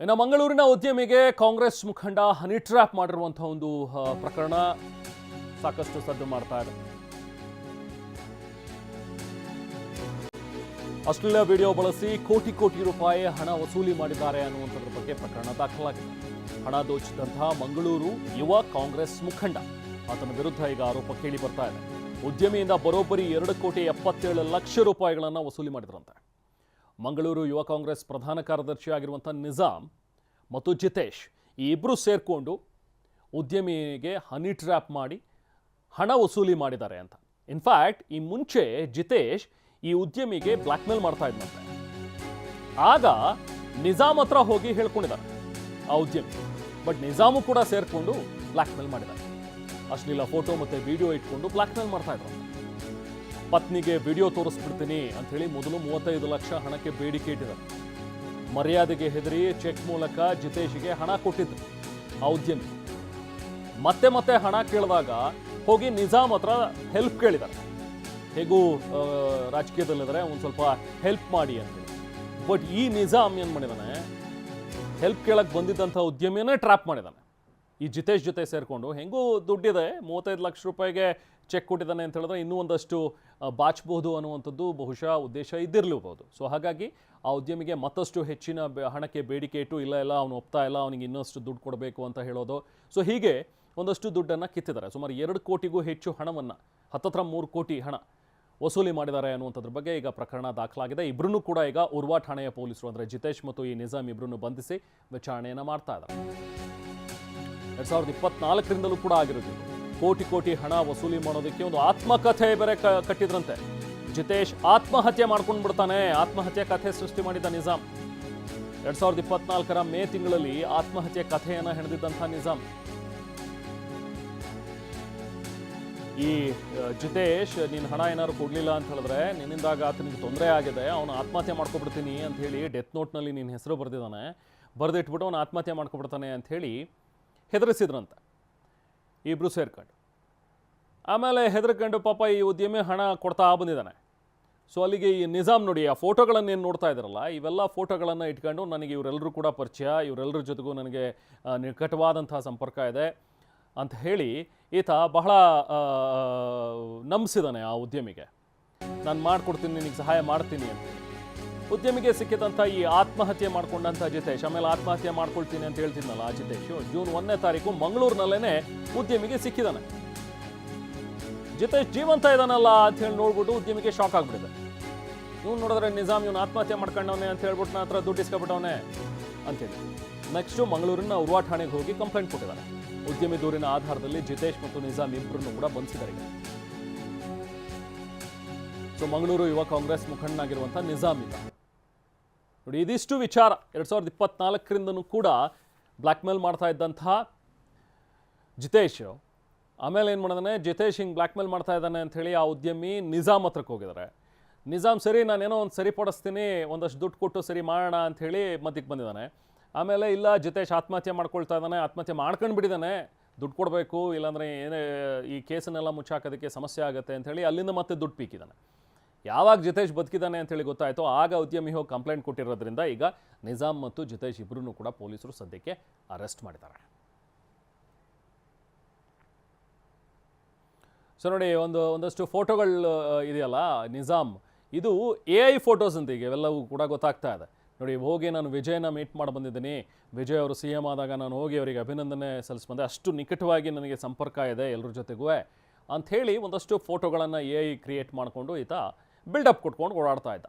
ಇನ್ನು ಮಂಗಳೂರಿನ ಉದ್ಯಮಿಗೆ ಕಾಂಗ್ರೆಸ್ ಮುಖಂಡ ಹನಿ ಟ್ರ್ಯಾಪ್ ಮಾಡಿರುವಂತಹ ಒಂದು ಪ್ರಕರಣ ಸಾಕಷ್ಟು ಸದ್ದು ಮಾಡ್ತಾ ಇದೆ. ಅಶ್ಲೀಲ ವಿಡಿಯೋ ಬಳಸಿ ಕೋಟಿ ಕೋಟಿ ರೂಪಾಯಿ ಹಣ ವಸೂಲಿ ಮಾಡಿದ್ದಾರೆ ಅನ್ನುವಂಥದ್ರ ಬಗ್ಗೆ ಪ್ರಕರಣ ದಾಖಲಾಗಿದೆ. ಹಣ ದೋಚಿದಂತಹ ಮಂಗಳೂರು ಯುವ ಕಾಂಗ್ರೆಸ್ ಮುಖಂಡ ಆತನ ವಿರುದ್ಧ ಈಗ ಆರೋಪ ಕೇಳಿ ಬರ್ತಾ ಇದೆ. ಉದ್ಯಮಿಯಿಂದ ಬರೋಬ್ಬರಿ 2,77,00,000 ರೂಪಾಯಿಗಳನ್ನು ವಸೂಲಿ ಮಾಡಿದ್ರಂತೆ. ಮಂಗಳೂರು ಯುವ ಕಾಂಗ್ರೆಸ್ ಪ್ರಧಾನ ಕಾರ್ಯದರ್ಶಿ ಆಗಿರುವಂಥ ನಿಜಾಮ್ ಮತ್ತು ಜಿತೇಶ್ ಈ ಇಬ್ಬರು ಸೇರಿಕೊಂಡು ಉದ್ಯಮಿಗೆ ಹನಿ ಟ್ರ್ಯಾಪ್ ಮಾಡಿ ಹಣ ವಸೂಲಿ ಮಾಡಿದ್ದಾರೆ ಅಂತ. ಇನ್ಫ್ಯಾಕ್ಟ್ ಈ ಮುಂಚೆ ಜಿತೇಶ್ ಈ ಉದ್ಯಮಿಗೆ ಬ್ಲ್ಯಾಕ್ ಮೇಲ್ ಮಾಡ್ತಾ ಇದ್ದಂತೆ. ಆಗ ನಿಜಾಮ್ ಹತ್ರ ಹೋಗಿ ಹೇಳ್ಕೊಂಡಿದ್ದಾರೆ ಆ ಉದ್ಯಮಿ. ಬಟ್ ನಿಜಾಮು ಕೂಡ ಸೇರಿಕೊಂಡು ಬ್ಲ್ಯಾಕ್ ಮೇಲ್ ಮಾಡಿದ್ದಾರೆ. ಅಶ್ಲೀಲ ಫೋಟೋ ಮತ್ತು ವಿಡಿಯೋ ಇಟ್ಕೊಂಡು ಬ್ಲ್ಯಾಕ್ ಮೇಲ್ ಮಾಡ್ತಾ ಇದ್ರು. ಪತ್ನಿಗೆ ವಿಡಿಯೋ ತೋರಿಸ್ಬಿಡ್ತೀನಿ ಅಂಥೇಳಿ ಮೊದಲು 35 ಲಕ್ಷ ಹಣಕ್ಕೆ ಬೇಡಿಕೆ ಇಟ್ಟಿದ್ದಾರೆ. ಮರ್ಯಾದೆಗೆ ಹೆದರಿ ಚೆಕ್ ಮೂಲಕ ಜಿತೇಶ್ಗೆ ಹಣ ಕೊಟ್ಟಿದ್ರು ಆ ಉದ್ಯಮಿ. ಮತ್ತೆ ಹಣ ಕೇಳಿದಾಗ ಹೋಗಿ ನಿಜಾಮ್ ಹತ್ರ ಹೆಲ್ಪ್ ಕೇಳಿದ್ದಾರೆ. ಹೇಗೂ ರಾಜಕೀಯದಲ್ಲಿದ್ದಾರೆ, ಒಂದು ಸ್ವಲ್ಪ ಹೆಲ್ಪ್ ಮಾಡಿ ಅಂತೇಳಿ. ಬಟ್ ಈ ನಿಜಾಮ್ ಏನು ಮಾಡಿದಾನೆ, ಹೆಲ್ಪ್ ಕೇಳಕ್ಕೆ ಬಂದಿದ್ದಂಥ ಉದ್ಯಮಿಯನ್ನೇ ಟ್ರ್ಯಾಪ್ ಮಾಡಿದ್ದಾನೆ. ಈ ಜಿತೇಶ್ ಜೊತೆ ಸೇರಿಕೊಂಡು ಹೆಂಗೂ ದುಡ್ಡಿದೆ, 35 ಲಕ್ಷ ರೂಪಾಯಿಗೆ ಚೆಕ್ ಕೊಟ್ಟಿದ್ದಾನೆ ಅಂತ ಹೇಳಿದ್ರೆ ಇನ್ನೂ ಒಂದಷ್ಟು ಬಾಚಬಹುದು ಅನ್ನುವಂಥದ್ದು ಬಹುಶಃ ಉದ್ದೇಶ ಇದ್ದಿರಲೂಬಹುದು. ಸೊ ಹಾಗಾಗಿ ಆ ಉದ್ಯಮಿಗೆ ಮತ್ತಷ್ಟು ಹೆಚ್ಚಿನ ಹಣಕ್ಕೆ ಬೇಡಿಕೆ ಇಟ್ಟು ಇಲ್ಲ ಅವನು ಒಪ್ತಾ ಇಲ್ಲ, ಅವನಿಗೆ ಇನ್ನಷ್ಟು ದುಡ್ಡು ಕೊಡಬೇಕು ಅಂತ ಹೇಳೋದು. ಸೊ ಹೀಗೆ ಒಂದಷ್ಟು ದುಡ್ಡನ್ನು ಕಿತ್ತಿದ್ದಾರೆ. ಸುಮಾರು 2 ಕೋಟಿಗೂ ಹೆಚ್ಚು ಹಣವನ್ನು, ಹತ್ತತ್ರ 3 ಕೋಟಿ ಹಣ ವಸೂಲಿ ಮಾಡಿದ್ದಾರೆ ಅನ್ನುವಂಥದ್ರ ಬಗ್ಗೆ ಈಗ ಪ್ರಕರಣ ದಾಖಲಾಗಿದೆ. ಇಬ್ಬರನ್ನೂ ಕೂಡ ಈಗ ಉರ್ವಾ ಠಾಣೆಯ ಪೊಲೀಸರು ಅಂದರೆ ಜಿತೇಶ್ ಮತ್ತು ಈ ನಿಜಾಮ್ ಇಬ್ಬರನ್ನು ಬಂಧಿಸಿ ವಿಚಾರಣೆಯನ್ನು ಮಾಡ್ತಾ ಇದ್ದಾರೆ. 2024ರಿಂದಲೂ ಕೂಡ ಆಗಿರೋದು. ಕೋಟಿ ಹಣ ವಸೂಲಿ ಮಾಡೋದಕ್ಕೆ ಒಂದು ಆತ್ಮಕಥೆ ಬೇರೆ ಕಟ್ಟಿದ್ರಂತೆ. ಜಿತೇಶ್ ಆತ್ಮಹತ್ಯೆ ಮಾಡ್ಕೊಂಡು ಬಿಡ್ತಾನೆ. ಆತ್ಮಹತ್ಯೆ ಕಥೆ ಸೃಷ್ಟಿ ಮಾಡಿದ್ದ ನಿಜಾಮ್ 2024ರ ಮೇ ತಿಂಗಳಲ್ಲಿ ಆತ್ಮಹತ್ಯೆ ಕಥೆಯನ್ನು ಹೆಣೆದಿದ್ದಂಥ ನಿಜಾಮ್. ಈ ಜಿತೇಶ್ ನೀನು ಹಣ ಏನಾದ್ರು ಕೊಡಲಿಲ್ಲ ಅಂತ ಹೇಳಿದ್ರೆ ನಿನ್ನಿಂದಾಗ ಆತನಿಗೆ ತೊಂದರೆ ಆಗಿದೆ, ಅವನು ಆತ್ಮಹತ್ಯೆ ಮಾಡ್ಕೊಬಿಡ್ತೀನಿ ಅಂತ ಹೇಳಿ ಡೆತ್ ನೋಟ್ನಲ್ಲಿ ನಿನ್ನ ಹೆಸರು ಬರೆದಿದ್ದಾನೆ, ಬರೆದಿಟ್ಬಿಟ್ಟು ಅವನು ಆತ್ಮಹತ್ಯೆ ಮಾಡ್ಕೊಬಿಡ್ತಾನೆ ಅಂತ ಹೇಳಿ ಹೆದರಿಸಿದ್ರಂತೆ ಇಬ್ಬರು ಸೇರ್ಕೊಂಡು. ಆಮೇಲೆ ಹೆದರ್ಕೊಂಡು ಪಾಪ ಈ ಉದ್ಯಮಿ ಹಣ ಕೊಡ್ತಾ ಬಂದಿದ್ದಾನೆ. ಸೊ ಅಲ್ಲಿಗೆ ಈ ನಿಜಾಮ್ ನೋಡಿ, ಆ ಫೋಟೋಗಳನ್ನು ಏನು ನೋಡ್ತಾ ಇದ್ದಾರಲ್ಲ, ಇವೆಲ್ಲ ಫೋಟೋಗಳನ್ನು ಇಟ್ಕೊಂಡು ನನಗೆ ಇವರೆಲ್ಲರೂ ಕೂಡ ಪರಿಚಯ, ಇವರೆಲ್ಲರ ಜೊತೆಗೂ ನನಗೆ ನಿಕಟವಾದಂಥ ಸಂಪರ್ಕ ಇದೆ ಅಂತ ಹೇಳಿ ಈತ ಬಹಳ ನಂಬಿಸಿದ್ದಾನೆ ಆ ಉದ್ಯಮಿಗೆ. ನಾನು ಮಾಡಿಕೊಡ್ತೀನಿ, ನಿನಗೆ ಸಹಾಯ ಮಾಡ್ತೀನಿ ಅಂತ. ಉದ್ಯಮಿಗೆ ಸಿಕ್ಕಿದಂಥ ಈ ಆತ್ಮಹತ್ಯೆ ಮಾಡ್ಕೊಂಡಂಥ ಜಿತೇಶ್ ಆಮೇಲೆ ಆತ್ಮಹತ್ಯೆ ಮಾಡ್ಕೊಳ್ತೀನಿ ಅಂತ ಹೇಳ್ತಿದ್ನಲ್ಲ ಆ ಜಿತೇಶ್, ಜೂನ್ 1ನೇ ತಾರೀಕು ಮಂಗಳೂರಿನಲ್ಲೇ ಉದ್ಯಮಿಗೆ ಸಿಕ್ಕಿದ್ದಾನೆ. ಜಿತೇಶ್ ಜೀವಂತ ಇದ್ದಾನಲ್ಲ ಅಂತ ಹೇಳಿ ನೋಡ್ಬಿಟ್ಟು ಉದ್ಯಮಿಗೆ ಶಾಕ್ ಆಗ್ಬಿಟ್ಟಿದೆ. ಇವ್ನು ನೋಡಿದ್ರೆ ನಿಜಾಮ್ ಇವನು ಆತ್ಮಹತ್ಯೆ ಮಾಡ್ಕೊಂಡವನೇ ಅಂತ ಹೇಳ್ಬಿಟ್ಟು ನನ್ನ ಹತ್ರ ದುಡ್ಡು ಇಸ್ಕೊಬಿಟ್ಟವನೇ ಅಂತೇಳಿ ನೆಕ್ಸ್ಟು ಮಂಗಳೂರಿನ ಉರ್ವಾ ಠಾಣೆಗೆ ಹೋಗಿ ಕಂಪ್ಲೇಂಟ್ ಕೊಟ್ಟಿದ್ದಾರೆ. ಉದ್ಯಮಿ ದೂರಿನ ಆಧಾರದಲ್ಲಿ ಜಿತೇಶ್ ಮತ್ತು ನಿಜಾಮ್ ಇಬ್ಬರನ್ನು ಕೂಡ ಬಂಧಿಸಿದ್ದಾರೆ. ಸೊ ಮಂಗಳೂರು ಯುವ ಕಾಂಗ್ರೆಸ್ ಮುಖಂಡನಾಗಿರುವಂಥ ನಿಜಾಮ್ ಇದ್ದ ನೋಡಿ. ಇದಿಷ್ಟು ವಿಚಾರ 2024ರಿಂದನೂ ಕೂಡ ಬ್ಲ್ಯಾಕ್ ಮೇಲ್ ಮಾಡ್ತಾ ಇದ್ದಂಥ ಜಿತೇಶ್. ಆಮೇಲೆ ಏನು ಮಾಡಿದಾನೆ, ಜಿತೇಶ್ ಹಿಂಗೆ ಬ್ಲ್ಯಾಕ್ ಮೇಲ್ ಮಾಡ್ತಾ ಇದ್ದಾನೆ ಅಂಥೇಳಿ ಆ ಉದ್ಯಮಿ ನಿಜಾಮ್ ಹತ್ರಕ್ಕೆ ಹೋಗಿದ್ದಾರೆ. ನಿಜಾಮ್ ಸರಿ ನಾನೇನೋ ಒಂದು ಸರಿಪಡಿಸ್ತೀನಿ, ಒಂದಷ್ಟು ದುಡ್ಡು ಕೊಟ್ಟು ಸರಿ ಮಾಡೋಣ ಅಂಥೇಳಿ ಮಧ್ಯಕ್ಕೆ ಬಂದಿದ್ದಾನೆ. ಆಮೇಲೆ ಇಲ್ಲ ಜಿತೇಶ್ ಆತ್ಮಹತ್ಯೆ ಮಾಡ್ಕೊಳ್ತಾ ಇದ್ದಾನೆ, ಆತ್ಮಹತ್ಯೆ ಮಾಡ್ಕೊಂಡು ಬಿಟ್ಟಿದ್ದಾನೆ, ದುಡ್ಡು ಕೊಡಬೇಕು ಇಲ್ಲಾಂದರೆ ಏನೇ ಈ ಕೇಸನ್ನೆಲ್ಲ ಮುಚ್ಚಾಕೋದಕ್ಕೆ ಸಮಸ್ಯೆ ಆಗುತ್ತೆ ಅಂಥೇಳಿ ಅಲ್ಲಿಂದ ಮತ್ತೆ ದುಡ್ಡು ಪೀಕಿದ್ದಾನೆ. ಯಾವಾಗ ಜಿತೇಶ್ ಬದುಕಿದ್ದಾನೆ ಅಂತೇಳಿ ಗೊತ್ತಾಯಿತು ಆಗ ಉದ್ಯಮಿ ಹೋಗಿ ಕಂಪ್ಲೇಂಟ್ ಕೊಟ್ಟಿರೋದ್ರಿಂದ ಈಗ ನಿಜಾಮ್ ಮತ್ತು ಜಿತೇಶ್ ಇಬ್ಬರನ್ನೂ ಕೂಡ ಪೊಲೀಸರು ಸದ್ಯಕ್ಕೆ ಅರೆಸ್ಟ್ ಮಾಡಿದ್ದಾರೆ. ಸೊ ನೋಡಿ, ಒಂದಷ್ಟು ಫೋಟೋಗಳು ಇದೆಯಲ್ಲ ನಿಜಾಮ್, ಇದು AI ಫೋಟೋಸ್ ಅಂತ ಈಗ ಇವೆಲ್ಲವೂ ಕೂಡ ಗೊತ್ತಾಗ್ತಾ ಇದೆ. ನೋಡಿ, ಹೋಗಿ ನಾನು ವಿಜಯನ ಮೀಟ್ ಮಾಡಿ ಬಂದಿದ್ದೀನಿ, ವಿಜಯ್ ಅವರು CM ಆದಾಗ ನಾನು ಹೋಗಿ ಅವರಿಗೆ ಅಭಿನಂದನೆ ಸಲ್ಲಿಸ್ಬಂದೆ, ಅಷ್ಟು ನಿಕಟವಾಗಿ ನನಗೆ ಸಂಪರ್ಕ ಇದೆ ಎಲ್ಲರ ಜೊತೆಗೂ ಅಂಥೇಳಿ ಒಂದಷ್ಟು ಫೋಟೋಗಳನ್ನು AI ಕ್ರಿಯೇಟ್ ಮಾಡಿಕೊಂಡು ಈತ ಬಿಲ್ಡಪ್ ಕೊಟ್ಕೊಂಡು ಓಡಾಡ್ತಾ ಇದ್ದ.